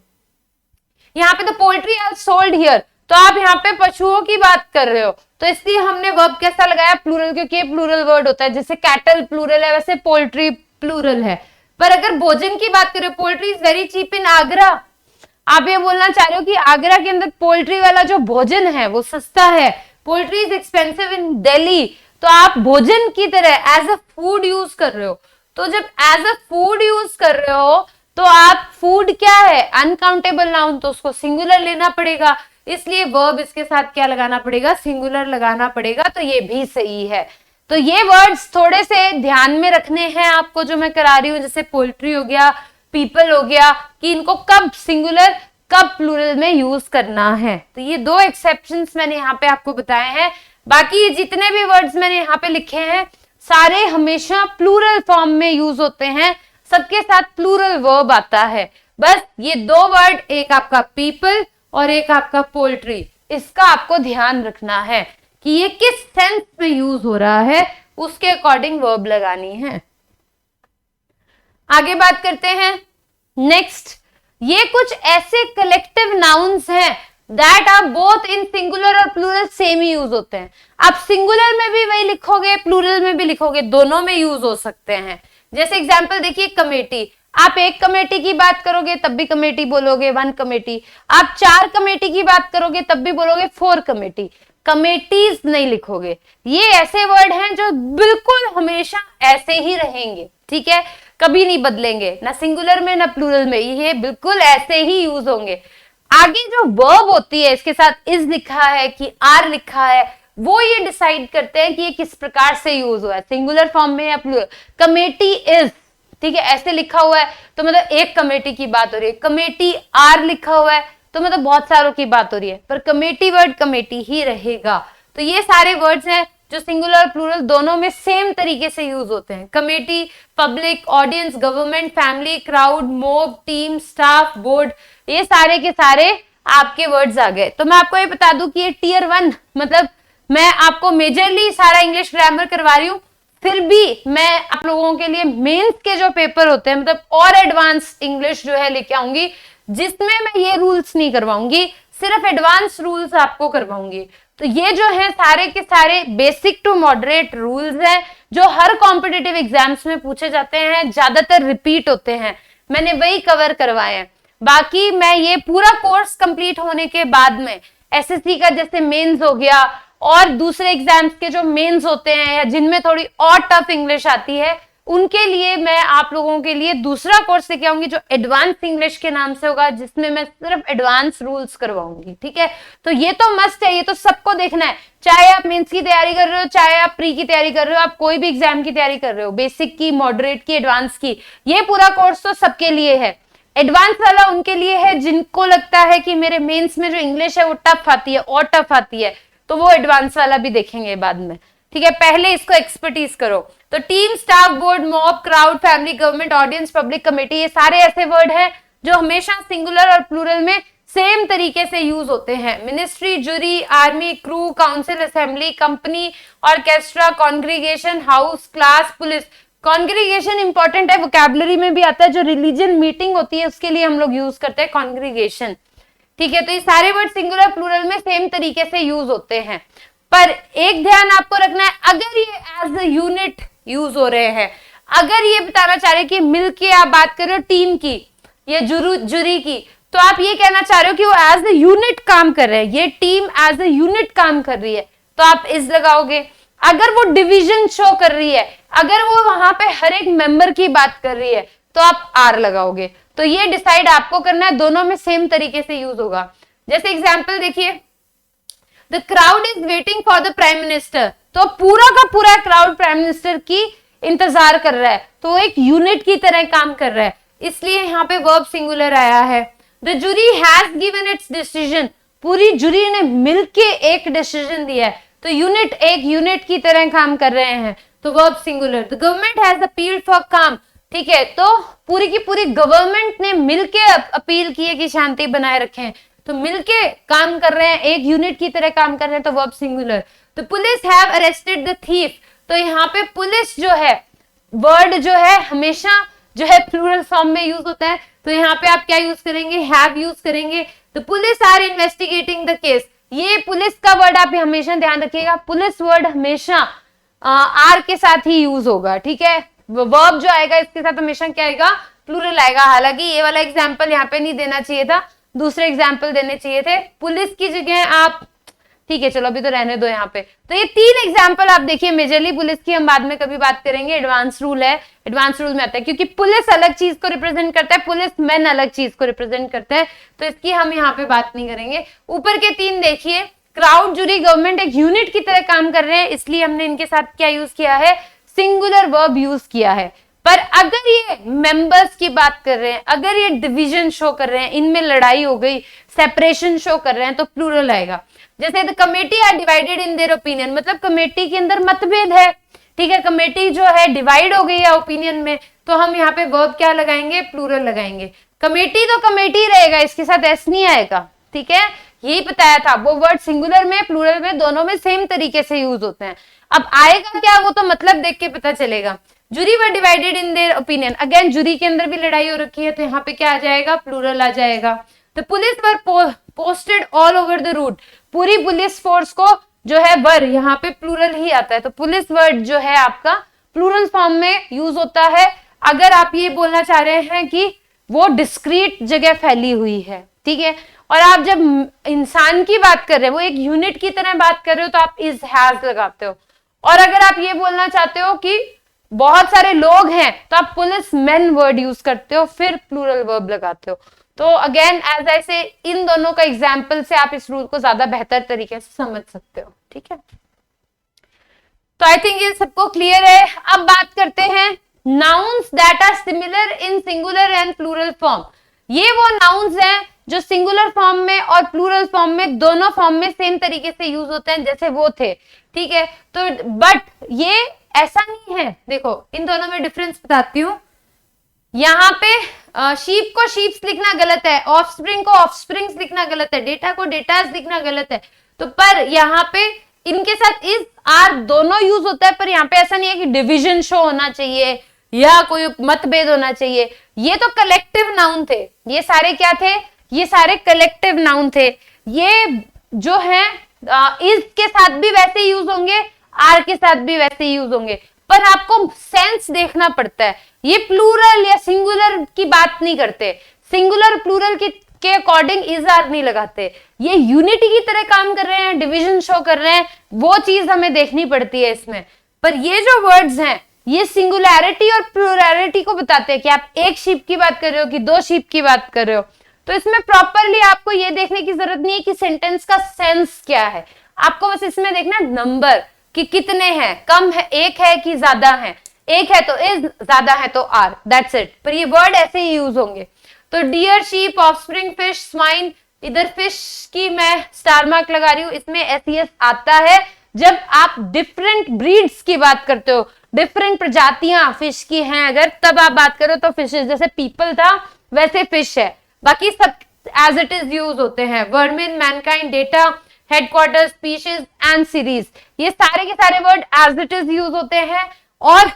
A: यहाँ पे the poultry are sold here, तो आप यहाँ पे पशुओं की बात कर रहे हो, तो इसलिए हमने वर्ब कैसा लगाया, प्लूरल, क्योंकि प्लूरल वर्ड होता है। जैसे कैटल प्लूरल है, वैसे पोल्ट्री प्लूरल है। पर अगर भोजन की बात करें, poultry is very cheap in Agra, आप ये बोलना चाह रहे हो कि आगरा के अंदर पोल्ट्री वाला जो भोजन है वो सस्ता है। Poultry is expensive in Delhi, तो आप भोजन की तरह एज अ फूड यूज कर रहे हो। तो जब एज अ फूड यूज कर रहे हो तो आप, फूड क्या है, अनकाउंटेबल नाउन, तो उसको सिंगुलर लेना पड़ेगा, इसलिए वर्ब इसके साथ क्या लगाना पड़ेगा, सिंगुलर लगाना पड़ेगा। तो ये भी सही है। तो ये वर्ड्स थोड़े से ध्यान में रखने हैं आपको जो मैं करा रही हूँ, जैसे पोल्ट्री हो गया, पीपल हो गया, कि इनको कब सिंगुलर कब प्लूरल में यूज करना है। तो ये दो एक्सेप्शंस मैंने यहाँ पे आपको बताए हैं। बाकी जितने भी वर्ड्स मैंने यहाँ पे लिखे हैं सारे हमेशा प्लूरल फॉर्म में यूज होते हैं, सबके साथ प्लूरल वर्ब आता है। बस ये दो वर्ड, एक आपका पीपल और एक आपका पोल्ट्री, इसका आपको ध्यान रखना है कि ये किस सेंस में यूज हो रहा है, उसके अकॉर्डिंग वर्ब लगानी है। आगे बात करते हैं। नेक्स्ट, ये कुछ ऐसे कलेक्टिव नाउन्स हैं that are both in singular और प्लूरल सेम ही यूज होते हैं। आप सिंगुलर में भी वही लिखोगे, प्लूरल में भी लिखोगे, दोनों में यूज हो सकते हैं। जैसे एग्जांपल देखिए, कमेटी, आप एक कमेटी की बात करोगे तब भी कमेटी बोलोगे, वन कमेटी। आप 4 कमेटी की बात करोगे तब भी बोलोगे 4 कमेटी, कमेटीज नहीं लिखोगे। ये ऐसे वर्ड हैं जो बिल्कुल हमेशा ऐसे ही रहेंगे, ठीक है, कभी नहीं बदलेंगे, ना सिंगुलर में ना प्लूरल में, ये बिल्कुल ऐसे ही यूज होंगे। आगे जो वर्ब होती है, इसके साथ इज लिखा है कि आर लिखा है, वो ये डिसाइड करते हैं कि ये किस प्रकार से यूज हुआ है, सिंगुलर फॉर्म में या प्लूरल। कमेटी इज, ठीक है, ऐसे लिखा हुआ है तो मतलब एक कमेटी की बात हो रही है। कमेटी आर लिखा हुआ है तो मतलब बहुत सारों की बात हो रही है, पर कमेटी वर्ड कमेटी ही रहेगा। तो ये सारे वर्ड्स हैं जो सिंगुलर और प्लूरल दोनों में सेम तरीके से यूज होते हैं। Committee, public, audience, government, family, crowd, mob, team, staff, board, ये सारे के सारे आपके वर्ड्स आ गए। तो मैं आपको ये बता दूं कि ये टियर 1, मतलब मैं आपको मेजरली सारा इंग्लिश ग्रामर करवा रही हूँ, फिर भी मैं आप लोगों के लिए मेंस के जो पेपर होते हैं, मतलब और एडवांस इंग्लिश जो है लेके आऊंगी, जिसमें मैं ये रूल्स नहीं करवाऊंगी, सिर्फ एडवांस रूल्स आपको करवाऊंगी। तो ये जो है सारे के सारे बेसिक टू मॉडरेट रूल्स हैं जो हर कॉम्पिटिटिव एग्जाम्स में पूछे जाते हैं, ज्यादातर रिपीट होते हैं, मैंने वही कवर करवाए हैं। बाकी मैं ये पूरा कोर्स कंप्लीट होने के बाद में एसएससी का जैसे मेंस हो गया और दूसरे एग्जाम्स के जो मेंस होते हैं या जिनमें थोड़ी और टफ इंग्लिश आती है, उनके लिए मैं आप लोगों के लिए दूसरा कोर्स लेके आऊंगी जो एडवांस इंग्लिश के नाम से होगा, जिसमें मैं सिर्फ एडवांस रूल्स करवाऊंगी, ठीक है। तो ये तो मस्ट है, ये तो सबको देखना है, चाहे आप मेंस की तैयारी कर रहे हो, चाहे आप प्री की तैयारी कर रहे हो, आप कोई भी एग्जाम की तैयारी कर रहे हो, बेसिक की, मॉडरेट की, एडवांस की, ये पूरा कोर्स तो सबके लिए है। एडवांस वाला उनके लिए है जिनको लगता है कि मेरे मेंस में जो इंग्लिश है वो टफ आती है और टफ आती है, तो वो एडवांस वाला भी देखेंगे बाद में, ठीक है। पहले इसको एक्सपर्टीज करो। तो team, staff, board, mob, crowd, family, government, audience, public, committee, ये सारे ऐसे वर्ड हैं जो हमेशा सिंगुलर और प्लूरल में सेम तरीके से यूज होते हैं। Ministry, jury, army, crew, council, assembly, company, orchestra, congregation, house, class, police. Congregation important है, वोकैबुलरी में भी आता है, जो रिलीजियन मीटिंग होती है उसके लिए हम लोग यूज करते हैं कॉन्ग्रीगेशन, ठीक है। तो ये सारे वर्ड सिंगुलर प्लूरल में सेम तरीके से यूज होते हैं, पर एक ध्यान आपको रखना है, अगर ये एज अ यूनिट यूज हो रहे हैं, अगर ये बताना चाह रहे हैं कि मिलके आप बात कर रहे हो टीम की या जूरी की, तो आप ये कहना चाह रहे हो कि वो एज अ यूनिट काम कर रहे हैं, ये टीम एज अ यूनिट काम कर रही है, तो आप इस लगाओगे। अगर वो डिवीजन शो कर रही है, अगर वो वहां पे हर एक मेंबर की बात कर रही है, तो आप आर लगाओगे। तो ये डिसाइड आपको करना है, दोनों में सेम तरीके से यूज होगा। जैसे एग्जाम्पल देखिए, the crowd is waiting for the prime minister, तो पूरा का पूरा क्राउड प्राइम मिनिस्टर की इंतजार कर रहा है, तो एक यूनिट की तरह काम कर रहा है, इसलिए यहाँ पे वर्ब सिंगुलर आया है। The jury has given its decision, पूरी जूरी ने मिलके एक डिसीजन दिया है, तो यूनिट एक यूनिट की तरह काम कर रहे हैं, तो verb singular. The government has appealed for काम, ठीक है, तो पूरी की पूरी गवर्नमेंट ने मिलके अपील की है कि शांति बनाए रखें, तो मिलके काम कर रहे हैं, एक यूनिट की तरह काम कर रहे हैं, तो वर्ब सिंगुलर। तो police have arrested the thief, तो यहाँ पे पुलिस जो है वर्ड जो है हमेशा जो है प्लूरल फॉर्म में यूज होता है, तो यहाँ पे आप क्या यूज करेंगे, हैव यूज करेंगे। तो police are investigating the case, ये पुलिस का वर्ड आप हमेशा ध्यान रखिएगा, पुलिस वर्ड हमेशा आर के साथ ही यूज होगा, ठीक है। वर्ब जो आएगा इसके साथ हमेशा क्या आएगा, प्लूरल आएगा। हालांकि ये वाला एग्जाम्पल यहाँ पे नहीं देना चाहिए था, दूसरे एग्जाम्पल देने चाहिए थे, पुलिस की जगह आप, ठीक है चलो अभी तो रहने दो यहाँ पे। तो ये 3 एग्जाम्पल आप देखिए, मेजरली पुलिस की हम बाद में कभी बात करेंगे, एडवांस रूल है, एडवांस रूल में आता है, क्योंकि पुलिस अलग चीज को रिप्रेजेंट करता है, पुलिस मैन अलग चीज को रिप्रेजेंट करता है, तो इसकी हम यहाँ पे बात नहीं करेंगे। ऊपर के 3 देखिए, क्राउड, जूरी, गवर्नमेंट एक यूनिट की तरह काम कर रहे हैं, इसलिए हमने इनके साथ क्या यूज किया है, सिंगुलर वर्ब यूज किया है। पर अगर ये मेंबर्स की बात कर रहे हैं, अगर ये डिवीजन शो कर रहे हैं, इनमें लड़ाई हो गई, सेपरेशन शो कर रहे हैं, तो प्लूरल आएगा। जैसे the committee are divided in their opinion, मतलब कमेटी के अंदर मतभेद है, ठीक है, कमेटी जो है डिवाइड हो गई है ओपिनियन में, तो हम यहाँ पे वर्ब क्या लगाएंगे, प्लूरल लगाएंगे। कमेटी तो कमेटी रहेगा, इसके साथ एस नहीं आएगा, ठीक है, यही बताया था। वो वर्ड सिंगुलर में, प्लूरल में, दोनों में सेम तरीके से यूज होते हैं। अब आएगा क्या, वो तो मतलब देख के पता चलेगा। Jury were divided in their opinion, again jury के अंदर भी लड़ाई हो रखी है, तो यहाँ पे क्या आ जाएगा, प्लूरल आ जाएगा। तो police were posted all over the route, पूरी पुलिस फोर्स को जो है वर, यहाँ पे प्लूरल ही आता है, तो पुलिस वर्ड जो है आपका प्लूरल फॉर्म में यूज होता है अगर आप ये बोलना चाह रहे हैं कि वो डिस्क्रीट जगह फैली हुई है, ठीक है। और आप जब इंसान की बात कर रहे हो, वो एक यूनिट की तरह बात कर रहे हो, तो आप इज हैज लगाते हो। और अगर आप ये बोलना चाहते हो कि बहुत सारे लोग हैं, तो आप पुलिस मेन वर्ड यूज करते हो, फिर प्लूरल वर्ब लगाते हो। तो अगेन एज आई से, इन दोनों का एग्जाम्पल से आप इस रूल को ज्यादा बेहतर तरीके से समझ सकते हो, ठीक है। तो आई थिंक ये सबको क्लियर है। अब बात करते हैं nouns that are similar in singular and plural form. ये वो नाउन्स हैं जो सिंगुलर फॉर्म में और प्लूरल फॉर्म में, दोनों फॉर्म में सेम तरीके से यूज होते हैं जैसे वो थे, ठीक है। तो बट ये ऐसा नहीं है, देखो इन दोनों में डिफरेंस बताती हूँ। यहाँ पे शीप को शीप्स लिखना गलत है, ऑफस्प्रिंग को ऑफस्प्रिंग्स लिखना गलत है, डेटा को डेटास लिखना गलत है। तो पर यहाँ पे इनके साथ इज आर दोनों यूज होता है, पर यहाँ पे ऐसा नहीं है कि डिवीजन शो होना चाहिए या कोई मतभेद होना चाहिए। ये तो कलेक्टिव नाउन थे, ये सारे क्या थे, ये सारे कलेक्टिव नाउन थे। ये जो है इज के साथ भी वैसे यूज होंगे, आर के साथ भी वैसे यूज होंगे, पर आपको सेंस देखना पड़ता है। ये प्लूरल या सिंगुलर की बात नहीं करते, सिंगुलर प्लूरल के अकॉर्डिंग इज आर नहीं लगाते। ये यूनिटी की तरह काम कर रहे हैं, डिवीजन शो कर रहे हैं, वो चीज हमें देखनी पड़ती है इसमें। पर ये जो वर्ड्स हैं, ये सिंगुलैरिटी और प्लूरैलिटी को बताते हैं कि आप एक शीप की बात कर रहे हो कि दो शीप की बात कर रहे हो। तो इसमें प्रॉपरली आपको ये देखने की जरूरत नहीं है कि सेंटेंस का सेंस क्या है, आपको बस इसमें देखना नंबर कि कितने हैं, कम है, एक है कि ज्यादा है, एक है तो इज, ज्यादा है तो आर, दैट्स इट। पर ये वर्ड ऐसे ही यूज होंगे। तो deer, sheep, offspring, fish, swine, इधर फिश की मैं स्टार मार्क लगा रही हूँ, इसमें एस आता है जब आप डिफरेंट ब्रीड्स की बात करते हो, डिफरेंट प्रजातियां फिश की हैं अगर, तब आप बात करो तो फिशेस, जैसे पीपल था वैसे फिश है। बाकी सब एज इट इज यूज होते हैं, vermin, mankind, data, headquarter, species and series, ये सारे के सारे word as it is use होते हैं। और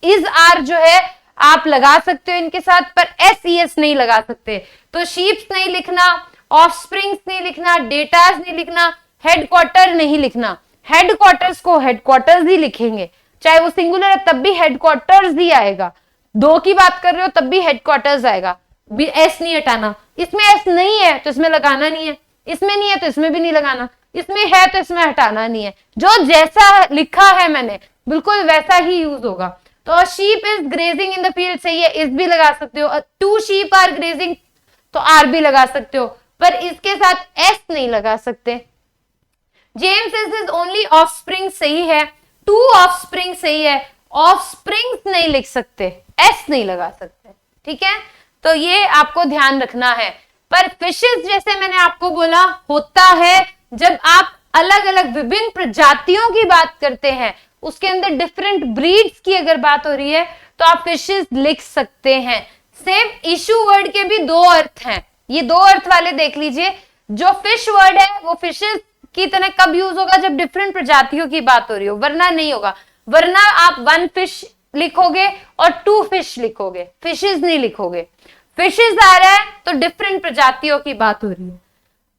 A: इज आर जो है आप लगा सकते हो इनके साथ, पर एस नहीं लगा सकते। तो शीप्स नहीं लिखना, ऑफस्प्रिंग्स नहीं लिखना, डेटास नहीं लिखना, हेडक्वार्टर नहीं लिखना। हेडक्वार्टर्स को हेडक्वार्टर्स ही लिखेंगे, चाहे वो सिंगुलर है तब भी हेडक्वार्टर्स ही आएगा, दो की बात कर रहे हो तब भी हेडक्वार्टर्स आएगा, एस नहीं हटाना। इसमें एस नहीं है तो इसमें लगाना नहीं है, इसमें नहीं है तो इसमें भी नहीं लगाना, इसमें है तो इसमें हटाना नहीं है। जो जैसा लिखा है मैंने बिल्कुल वैसा ही यूज होगा। तो sheep is grazing in the field, सही है, इज भी लगा सकते हो। टू शीप आर ग्रेजिंग, तो आर भी लगा सकते हो, पर इसके साथ एस नहीं लगा सकते। James is his only offspring, सही है। टू ऑफस्प्रिंग, सही है। ऑफस्प्रिंग्स नहीं लिख सकते, एस नहीं लगा सकते, ठीक है। तो ये आपको ध्यान रखना है। पर फिशेस जैसे मैंने आपको बोला होता है जब आप अलग अलग विभिन्न प्रजातियों की बात करते हैं, उसके अंदर डिफरेंट ब्रीड्स की अगर बात हो रही है तो आप फिशेस लिख सकते हैं। सेम इशू वर्ड के भी दो अर्थ हैं, ये दो अर्थ वाले देख लीजिए। जो फिश वर्ड है वो फिशेस की तरह कब यूज होगा, जब डिफरेंट प्रजातियों की बात हो रही हो, वरना नहीं होगा। वरना आप वन फिश लिखोगे और टू फिश लिखोगे, फिशेस नहीं लिखोगे। फिशेस आ रहा है तो डिफरेंट प्रजातियों की बात हो रही है।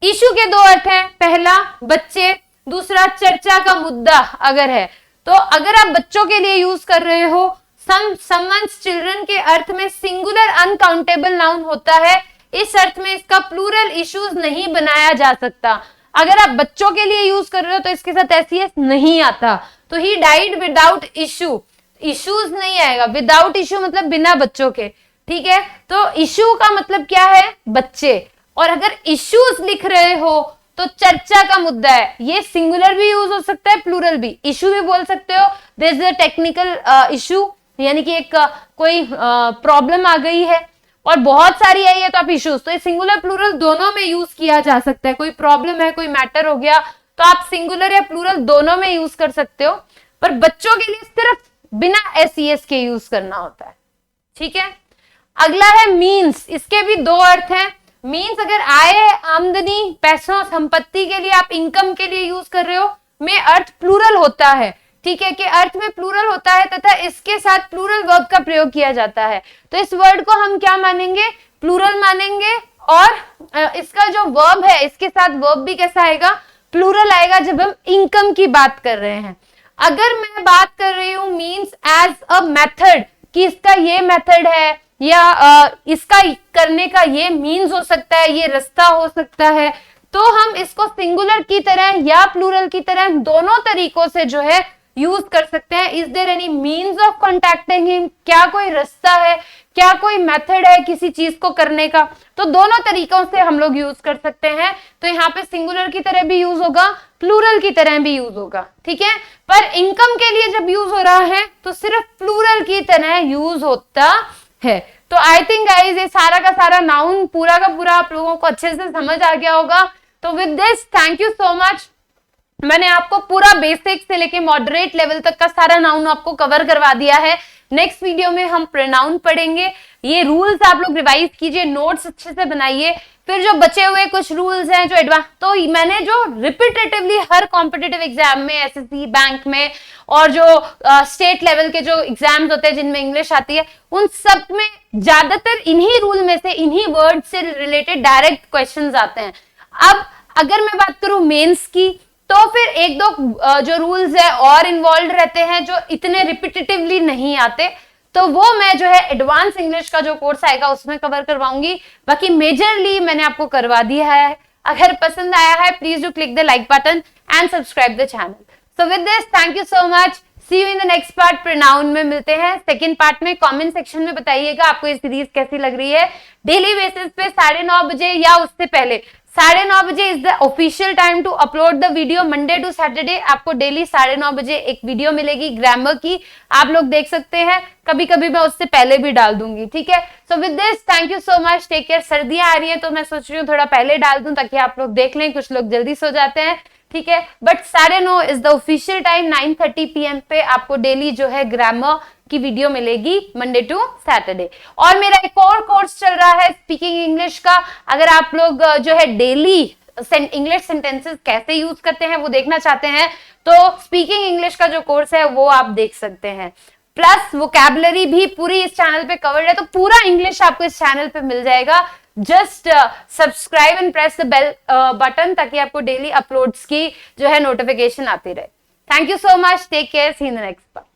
A: इशू के दो अर्थ हैं, पहला बच्चे, दूसरा चर्चा का मुद्दा अगर है तो। अगर आप बच्चों के लिए यूज कर रहे हो, समवन्स चिल्ड्रन के अर्थ में सिंगुलर अनकाउंटेबल नाउन होता है, इस अर्थ में इसका प्लूरल इश्यूज नहीं बनाया जा सकता। अगर आप बच्चों के लिए यूज कर रहे हो तो इसके साथ एस नहीं आता। तो he died without issue, issues नहीं आएगा, विदाउट इशू मतलब बिना बच्चों के, ठीक है। तो इशू का मतलब क्या है, बच्चे। और अगर इश्यूज लिख रहे हो तो चर्चा का मुद्दा है। ये सिंगुलर भी यूज हो सकता है, प्लूरल भी। इशू भी बोल सकते हो, this is a technical issue, यानी कि एक कोई प्रॉब्लम आ गई है और बहुत सारी आई है तो आप इश्यूज, तो सिंगुलर प्लूरल दोनों में यूज किया जा सकता है। कोई प्रॉब्लम है, कोई मैटर हो गया, तो आप सिंगुलर या प्लूरल दोनों में यूज कर सकते हो, पर बच्चों के लिए सिर्फ बिना एस के यूज करना होता है, ठीक है। अगला है मीन्स। इसके भी दो अर्थ हैं। मीन्स अगर आय, आमदनी, पैसों, संपत्ति के लिए आप इनकम के लिए यूज कर रहे हो, में अर्थ प्लूरल होता है, ठीक है, कि अर्थ में प्लूरल होता है तथा इसके साथ प्लूरल वर्ब का प्रयोग किया जाता है। तो इस वर्ड को हम क्या मानेंगे, प्लूरल मानेंगे। और इसका जो वर्ब है, इसके साथ वर्ब भी कैसा आएगा, प्लूरल आएगा जब हम इनकम की बात कर रहे हैं। अगर मैं बात कर रही हूं मीन्स एज अ मेथड, कि इसका ये मेथड है या इसका करने का ये मीन्स हो सकता है, ये रास्ता हो सकता है, तो हम इसको सिंगुलर की तरह या प्लूरल की तरह दोनों तरीकों से जो है यूज कर सकते हैं। Is there any means of contacting him, क्या कोई रास्ता है, क्या कोई मेथड है किसी चीज को करने का, तो दोनों तरीकों से हम लोग यूज कर सकते हैं। तो यहाँ पे सिंगुलर की तरह भी यूज होगा, प्लूरल की तरह भी यूज होगा, ठीक है। पर इनकम के लिए जब यूज हो रहा है तो सिर्फ प्लूरल की तरह यूज होता है। तो आई थिंक गाइज ये सारा का सारा नाउन पूरा का पूरा आप लोगों को अच्छे से समझ आ गया होगा। तो with this thank you so much. मैंने आपको पूरा बेसिक से लेके मॉडरेट लेवल तक का सारा नाउन आपको कवर करवा दिया है। नेक्स्ट वीडियो में हम प्रोनाउन पढ़ेंगे। ये रूल्स आप लोग रिवाइज कीजिए, नोट्स अच्छे से बनाइए। फिर जो बचे हुए कुछ रूल्स हैं जो एडवांस, तो मैंने जो रिपीटेटिवली हर कॉम्पिटिटिव एग्जाम में, एसएससी, बैंक में और जो स्टेट लेवल के जो एग्जाम्स होते हैं जिनमें इंग्लिश आती है, उन सब में ज्यादातर इन्हीं रूल में से, इन्हीं वर्ड से रिलेटेड डायरेक्ट क्वेश्चंस आते हैं। अब अगर मैं बात करूं मेंस की, तो फिर एक दो जो रूल्स है और इन्वॉल्व रहते हैं जो इतने रिपीटेटिवली नहीं आते, तो वो मैं जो है एडवांस इंग्लिश का जो कोर्स आएगा उसमें कवर करवाऊंगी। बाकी मेजरली मैंने आपको करवा दिया है। अगर पसंद आया है please do click the like button and subscribe the channel. So with this thank you so much, see you in the next part. Pronoun में मिलते हैं सेकंड पार्ट में। कमेंट सेक्शन में बताइएगा आपको ये सीरीज कैसी लग रही है। डेली बेसिस पे 9:30 बजे या उससे पहले 9:30 बजे is the official time to upload the video. Monday to Saturday आपको डेली 9:30 बजे एक वीडियो मिलेगी ग्रामर की, आप लोग देख सकते हैं। कभी कभी मैं उससे पहले भी डाल दूंगी, ठीक है। So with this thank you so much, take care. सर्दियां आ रही हैं तो मैं सोच रही हूँ थोड़ा पहले डाल दूं ताकि आप लोग देख लें, कुछ लोग जल्दी सो जाते हैं, ठीक है। But 9:30 is the official time, 9:30 PM पे आपको डेली जो है ग्रामर की वीडियो मिलेगी मंडे टू सैटरडे। और मेरा एक और कोर्स चल रहा है स्पीकिंग इंग्लिश का। अगर आप लोग जो है डेली इंग्लिश सेंटेंसेस कैसे यूज करते हैं वो देखना चाहते हैं, तो स्पीकिंग इंग्लिश का जो कोर्स है वो आप देख सकते हैं। प्लस वोकैबुलरी भी पूरी इस चैनल पे कवर्ड है, तो पूरा इंग्लिश आपको इस चैनल पे मिल जाएगा। Just subscribe and press the bell button ताकि आपको डेली अपलोड्स की जो है नोटिफिकेशन आती रहे। Thank you so much, take care, see you in the next part.